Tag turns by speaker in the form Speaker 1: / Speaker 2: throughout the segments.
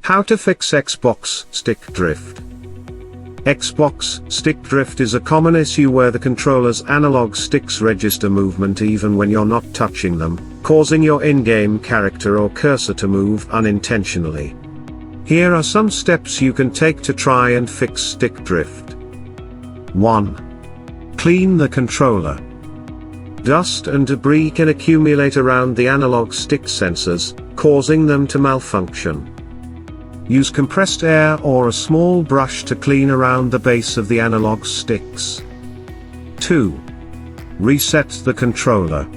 Speaker 1: How to fix Xbox stick drift. Xbox stick drift is a common issue where the controller's analog sticks register movement even when you're not touching them, causing your in-game character or cursor to move unintentionally. Here are some steps you can take to try and fix stick drift. 1. Clean the controller. Dust and debris can accumulate around the analog stick sensors, causing them to malfunction. Use compressed air or a small brush to clean around the base of the analog sticks. 2. Reset the controller.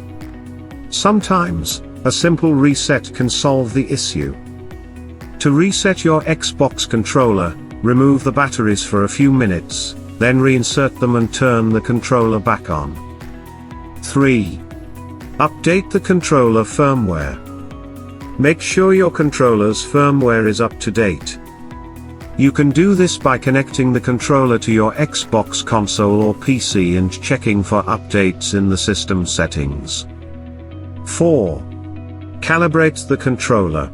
Speaker 1: Sometimes, a simple reset can solve the issue. To reset your Xbox controller, remove the batteries for a few minutes, then reinsert them and turn the controller back on. 3. Update the controller firmware. Make sure your controller's firmware is up to date. You can do this by connecting the controller to your Xbox console or PC and checking for updates in the system settings. 4. Calibrate the controller.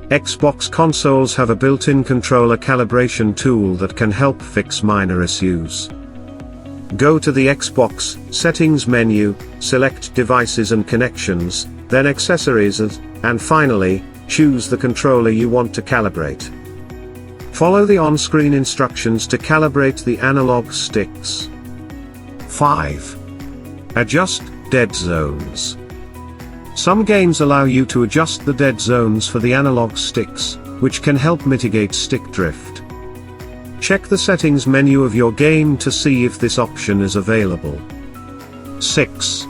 Speaker 1: Xbox consoles have a built-in controller calibration tool that can help fix minor issues. Go to the Xbox settings menu, select Devices and Connections, then Accessories and finally, choose the controller you want to calibrate. Follow the on-screen instructions to calibrate the analog sticks. 5. Adjust dead zones. Some games allow you to adjust the dead zones for the analog sticks, which can help mitigate stick drift. Check the settings menu of your game to see if this option is available. 6.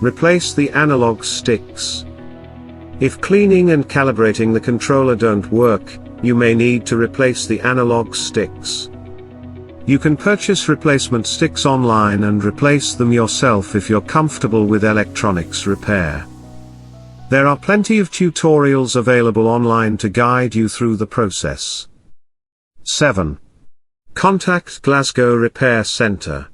Speaker 1: Replace the analog sticks. If cleaning and calibrating the controller don't work, you may need to replace the analog sticks. You can purchase replacement sticks online and replace them yourself if you're comfortable with electronics repair. There are plenty of tutorials available online to guide you through the process. 7. Contact Glasgow Repair Centre.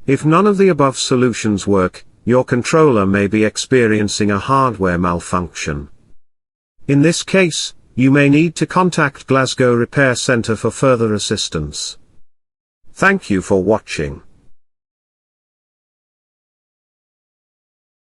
Speaker 1: If none of the above solutions work, your controller may be experiencing a hardware malfunction. In this case, you may need to contact Glasgow Repair Centre for further assistance. Thank you for watching.